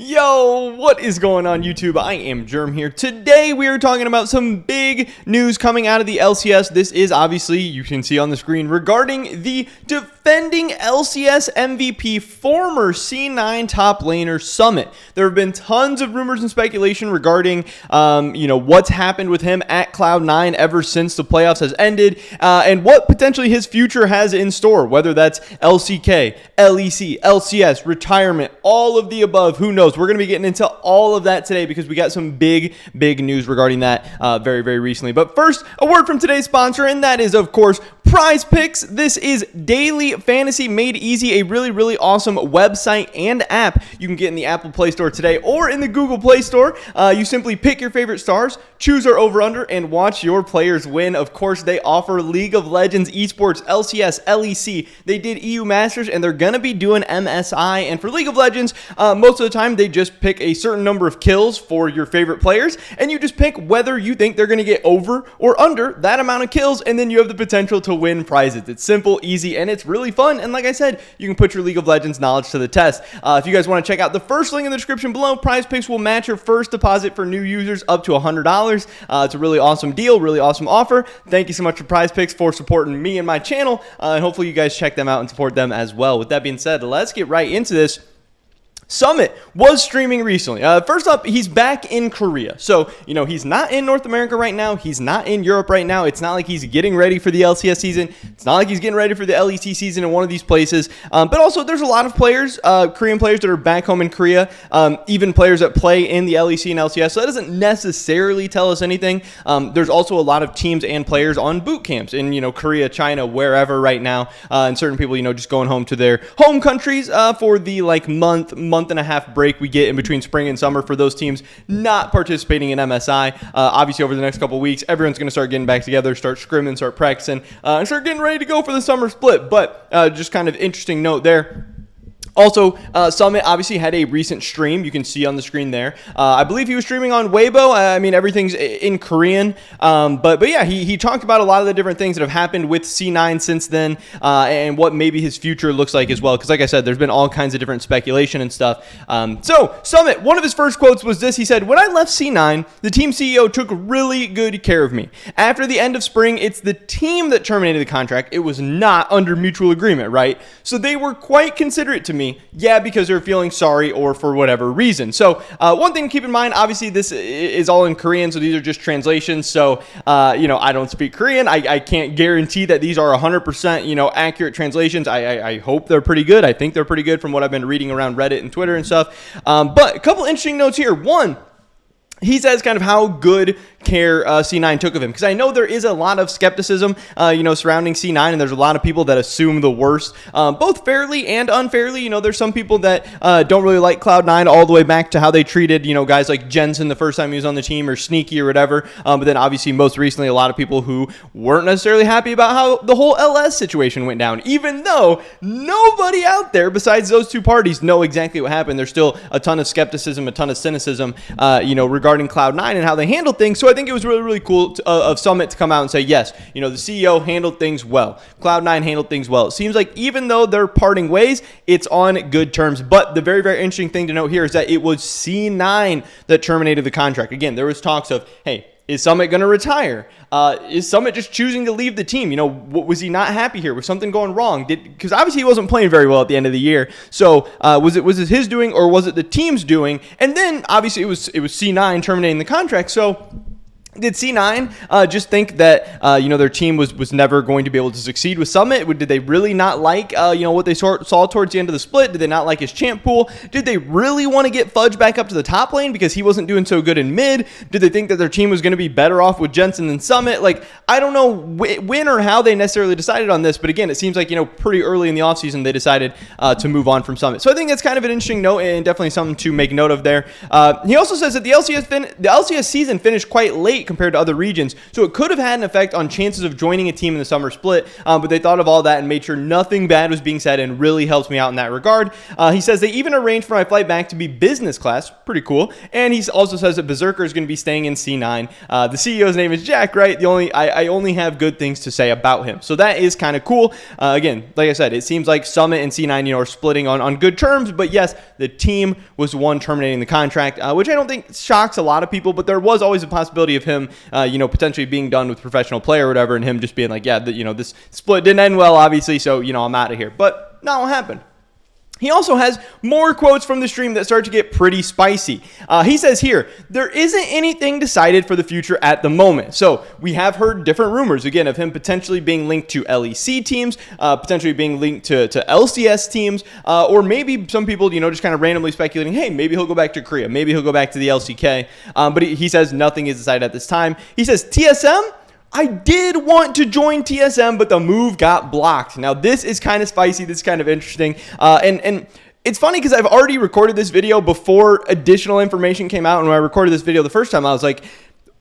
Yo, what is going on YouTube? I am Germ here. Today we are talking about some big news coming out of the LCS. This is obviously, you can see on the screen, regarding the defending LCS MVP, former C9 top laner Summit. There have been tons of rumors and speculation regarding, what's happened with him at Cloud9 ever since the playoffs has ended, and what potentially his future has in store, whether that's LCK, LEC, LCS, retirement, all of the above, who knows? We're going to be getting into all of that today because we got some big news regarding that very, very recently. But first, a word from today's sponsor, and that is, of course, Prize Picks. This is daily fantasy made easy, a really awesome website and app you can get in the Apple Play Store today or in the Google Play Store. You simply pick your favorite stars, choose our over-under, and watch your players win. Of course, they offer League of Legends, Esports, LCS, LEC. They did EU Masters, and they're going to be doing MSI. And for League of Legends, most of the time, they just pick a certain number of kills for your favorite players, and you just pick whether you think they're going to get over or under that amount of kills, and then you have the potential to win prizes. It's simple, easy, and it's really fun. And like I said, you can put your League of Legends knowledge to the test. If you guys want to check out the first link in the description below, Prize Picks will match your first deposit for new users up to $100. It's a really awesome deal, really awesome offer. Thank you so much to Prize Picks for supporting me and my channel, and hopefully you guys check them out and support them as well. With that being said, let's get right into this. Summit was streaming recently. First up, he's back in Korea. So, he's not in North America right now. He's not in Europe right now. It's not like he's getting ready for the LCS season. It's not like he's getting ready for the LEC season in one of these places. But also, there's a lot of players, Korean players that are back home in Korea, even players that play in the LEC and LCS. So that doesn't necessarily tell us anything. There's also a lot of teams and players on boot camps in, Korea, China, wherever right now. And certain people, just going home to their home countries for the month and a half break we get in between spring and summer for those teams not participating in MSI. Obviously, over the next couple weeks, everyone's going to start getting back together, start scrimming, start practicing, and start getting ready to go for the summer split. But just kind of interesting note there. Also, Summit obviously had a recent stream. You can see on the screen there. I believe he was streaming on Weibo. Everything's in Korean. But yeah, he talked about a lot of the different things that have happened with C9 since then, and what maybe his future looks like as well. Because like I said, there's been all kinds of different speculation and stuff. So Summit, one of his first quotes was this. He said, "When I left C9, the team CEO took really good care of me. After the end of spring, it's the team that terminated the contract. It was not under mutual agreement, right? So they were quite considerate to me. Yeah, because they're feeling sorry or for whatever reason." So one thing to keep in mind, obviously this is all in Korean, so these are just translations. So, I don't speak Korean. I can't guarantee that these are 100%, accurate translations. I hope they're pretty good. I think they're pretty good from what I've been reading around Reddit and Twitter and stuff. But a couple interesting notes here. One, he says kind of how good care C9 took of him, because I know there is a lot of skepticism, surrounding C9, and there's a lot of people that assume the worst, both fairly and unfairly. There's some people that don't really like Cloud9 all the way back to how they treated, guys like Jensen the first time he was on the team, or Sneaky or whatever. But then obviously most recently, a lot of people who weren't necessarily happy about how the whole LS situation went down, even though nobody out there besides those two parties know exactly what happened. There's still a ton of skepticism, a ton of cynicism, regarding Cloud9 and how they handled things. So I think it was really cool of Summit to come out and say, yes, the CEO handled things well. Cloud9 handled things well. It seems like even though they're parting ways, it's on good terms. But the very interesting thing to note here is that it was C9 that terminated the contract. Again, there was talks of, hey, is Summit going to retire? Is Summit just choosing to leave the team? Was he not happy here? Was something going wrong? Because obviously he wasn't playing very well at the end of the year. So was it his doing, or was it the team's doing? And then obviously it was C9 terminating the contract. So did C9 just think that their team was never going to be able to succeed with Summit? Did they really not like what they saw towards the end of the split? Did they not like his champ pool? Did they really want to get Fudge back up to the top lane because he wasn't doing so good in mid? Did they think that their team was going to be better off with Jensen than Summit? I don't know when or how they necessarily decided on this, but again, it seems like pretty early in the offseason they decided to move on from Summit. So I think that's kind of an interesting note and definitely something to make note of there. He also says that the LCS season finished quite late compared to other regions. So it could have had an effect on chances of joining a team in the summer split, but they thought of all that and made sure nothing bad was being said, and really helps me out in that regard. He says they even arranged for my flight back to be business class. Pretty cool. And he also says that Berserker is going to be staying in C9. The CEO's name is Jack Wright. I only have good things to say about him. So that is kind of cool. Again, like I said, it seems like Summit and C9, are splitting on good terms. But yes, the team was the one terminating the contract, which I don't think shocks a lot of people. But there was always a possibility of him, potentially being done with professional player or whatever, and him just being like, yeah, this split didn't end well, obviously. So, I'm out of here. But not what happened. He also has more quotes from the stream that start to get pretty spicy. He says here, there isn't anything decided for the future at the moment. So we have heard different rumors, again, of him potentially being linked to LEC teams, potentially being linked to LCS teams, or maybe some people, just kind of randomly speculating, hey, maybe he'll go back to Korea, maybe he'll go back to the LCK. But he says nothing is decided at this time. He says TSM, I did want to join TSM, but the move got blocked. Now, this is kind of spicy. This is kind of interesting. And it's funny because I've already recorded this video before additional information came out. And when I recorded this video the first time, I was like,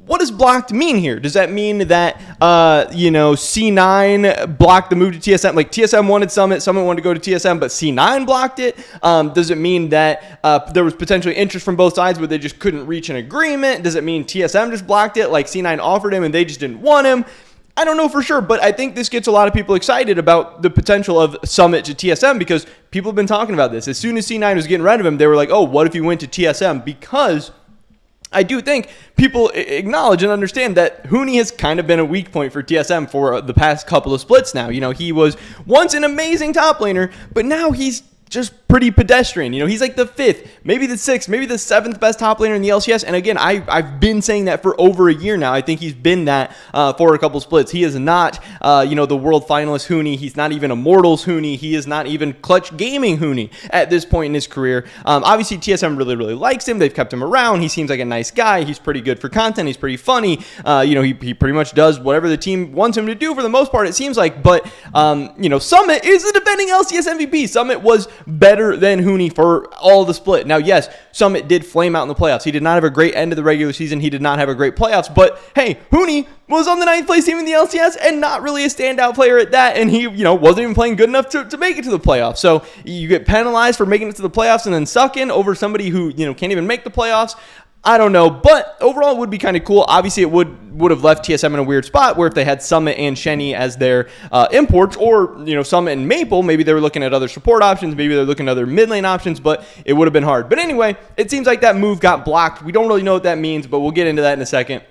what does blocked mean here? Does that mean that, C9 blocked the move to TSM? Like TSM wanted Summit wanted to go to TSM, but C9 blocked it? Does it mean that there was potentially interest from both sides, but they just couldn't reach an agreement? Does it mean TSM just blocked it? Like C9 offered him and they just didn't want him? I don't know for sure, but I think this gets a lot of people excited about the potential of Summit to TSM because people have been talking about this. As soon as C9 was getting rid of him, they were like, oh, what if he went to TSM? Because I do think people acknowledge and understand that Huni has kind of been a weak point for TSM for the past couple of splits now. He was once an amazing top laner, but now he's just pretty pedestrian. He's like the 5th, maybe the 6th, maybe the 7th best top laner in the LCS. And again, I've been saying that for over a year now. I think he's been that for a couple splits. He is not, the world finalist Huni. He's not even Immortals Huni. He is not even Clutch Gaming Huni at this point in his career. Obviously, TSM really, really likes him. They've kept him around. He seems like a nice guy. He's pretty good for content. He's pretty funny. He pretty much does whatever the team wants him to do for the most part, it seems like. But, Summit is the defending LCS MVP. Summit was better than Huni for all the split. Now, yes, Summit did flame out in the playoffs. He did not have a great end of the regular season. He did not have a great playoffs. But, hey, Huni was on the 9th place team in the LCS and not really a standout player at that. And he, wasn't even playing good enough to make it to the playoffs. So you get penalized for making it to the playoffs and then suck in over somebody who, can't even make the playoffs. I don't know, but overall it would be kind of cool. Obviously, it would have left TSM in a weird spot where if they had Summit and Shenny as their imports, or Summit and Maple, maybe they were looking at other support options, maybe they're looking at other mid lane options, but it would have been hard. But anyway, it seems like that move got blocked. We don't really know what that means, but we'll get into that in a second.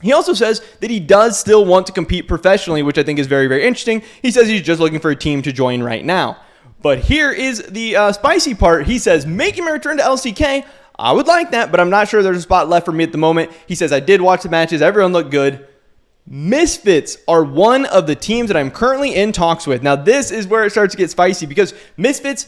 He also says that he does still want to compete professionally, which I think is very, very interesting. He says he's just looking for a team to join right now. But here is the spicy part. He says, making my return to LCK, I would like that, but I'm not sure there's a spot left for me at the moment. He says, I did watch the matches. Everyone looked good. Misfits are one of the teams that I'm currently in talks with. Now, this is where it starts to get spicy because Misfits,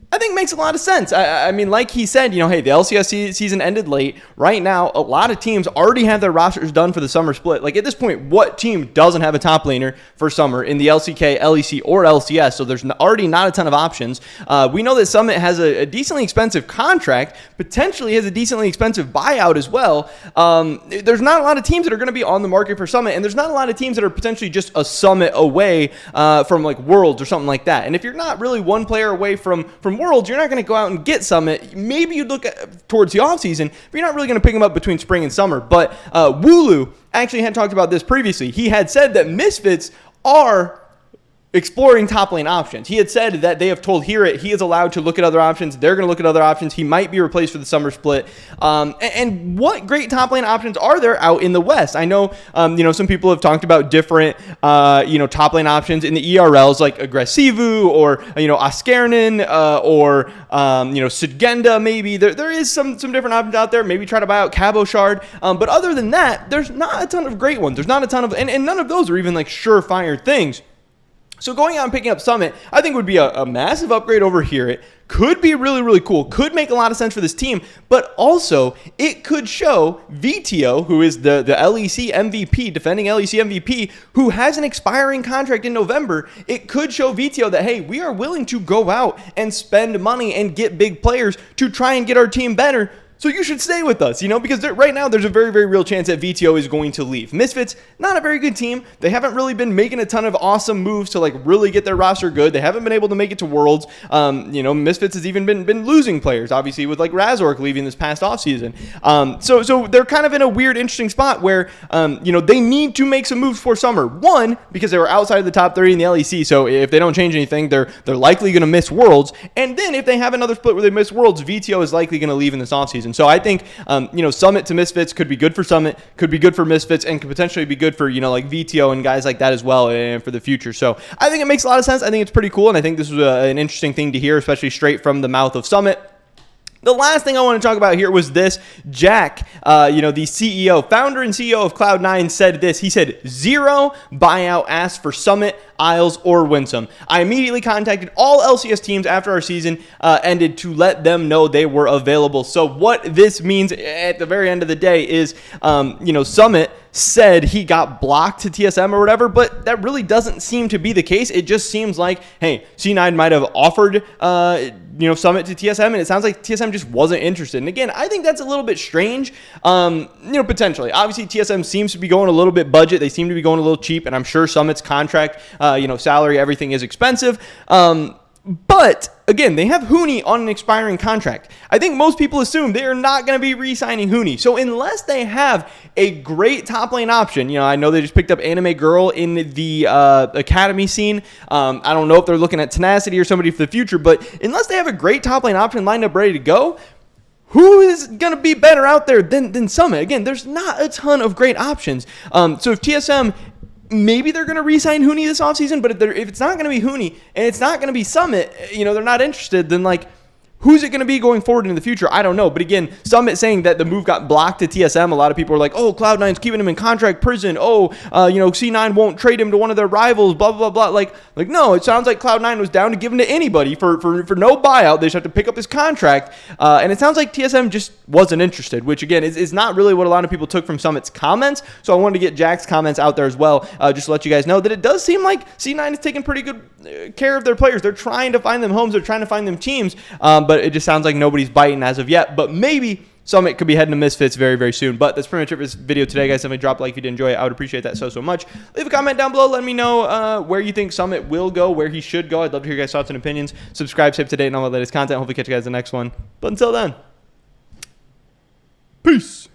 I think, makes a lot of sense. I mean, like he said, hey, the LCS season ended late. Right now, a lot of teams already have their rosters done for the summer split. Like, at this point, what team doesn't have a top laner for summer in the LCK, LEC, or LCS? So there's already not a ton of options. We know that Summit has a decently expensive contract, potentially has a decently expensive buyout as well. There's not a lot of teams that are going to be on the market for Summit, and there's not a lot of teams that are potentially just a Summit away from like Worlds or something like that. And if you're not really one player away from Worlds, you're not going to go out and get Summit. Maybe you'd look towards the offseason, but you're not really going to pick them up between spring and summer. But Wooloo actually had talked about this previously. He had said that Misfits are exploring top lane options. He had said that they have told Herit he is allowed to look at other options. They're going to look at other options. He might be replaced for the summer split. And what great top lane options are there out in the West? I know, some people have talked about different, top lane options in the ERLs like Aggressivu or, Askernan or, Sigenda maybe. There is some different options out there. Maybe try to buy out Cabo Shard. But other than that, there's not a ton of great ones. There's not a ton of, and none of those are even like surefire things. So going out and picking up Summit, I think would be a massive upgrade over here. It could be really, really cool. Could make a lot of sense for this team, but also it could show VTO, who is the LEC MVP, defending LEC MVP, who has an expiring contract in November. It could show VTO that, hey, we are willing to go out and spend money and get big players to try and get our team better So you should stay with us, because right now there's a very, very real chance that VTO is going to leave. Misfits, not a very good team. They haven't really been making a ton of awesome moves to really get their roster good. They haven't been able to make it to Worlds. Misfits has even been losing players, obviously, with Razork leaving this past offseason. So they're kind of in a weird, interesting spot where, they need to make some moves for summer. One, because they were outside of the top 30 in the LEC, so if they don't change anything, they're likely going to miss Worlds. And then if they have another split where they miss Worlds, VTO is likely going to leave in this offseason. So I think, Summit to Misfits could be good for Summit, could be good for Misfits, and could potentially be good for, VTO and guys like that as well and for the future. So I think it makes a lot of sense. I think it's pretty cool, and I think this was an interesting thing to hear, especially straight from the mouth of Summit. The last thing I want to talk about here was this. Jack, the founder and CEO of Cloud9 said this. He said, 0 buyout asked for Summit, Isles, or Winsome. I immediately contacted all LCS teams after our season ended to let them know they were available. So what this means at the very end of the day is, Summit said he got blocked to TSM or whatever, but that really doesn't seem to be the case. It just seems like, hey, C9 might have offered, Summit to TSM, and it sounds like TSM just wasn't interested. And again, I think that's a little bit strange, potentially. Obviously, TSM seems to be going a little bit budget. They seem to be going a little cheap, and I'm sure Summit's contract, salary, everything is expensive. But again, they have Huni on an expiring contract. I think most people assume they are not going to be re-signing Huni. So unless they have a great top lane option, I know they just picked up Anime Girl in the academy scene. I don't know if they're looking at Tenacity or somebody for the future, but unless they have a great top lane option lined up ready to go, who is going to be better out there than Summit? Again, there's not a ton of great options. So if TSM, maybe they're going to re-sign Huni this offseason, but if it's not going to be Huni and it's not going to be Summit, they're not interested, then who's it going to be going forward in the future? I don't know. But again, Summit saying that the move got blocked to TSM. A lot of people are like, oh, Cloud9's keeping him in contract prison. Oh, C9 won't trade him to one of their rivals, blah, blah, blah, blah. No, it sounds like Cloud9 was down to give him to anybody for no buyout. They just have to pick up his contract. And it sounds like TSM just wasn't interested, which again is not really what a lot of people took from Summit's comments. So I wanted to get Jack's comments out there as well, just to let you guys know that it does seem like C9 is taking pretty good care of their players. They're trying to find them homes. They're trying to find them teams. But it just sounds like nobody's biting as of yet. But maybe Summit could be heading to Misfits very, very soon. But that's pretty much it for this video today, guys. Definitely drop a like if you did enjoy it. I would appreciate that so much. Leave a comment down below. Let me know where you think Summit will go, where he should go. I'd love to hear your guys' thoughts and opinions. Subscribe, stay up to date on all the latest content. Hopefully catch you guys in the next one. But until then, peace.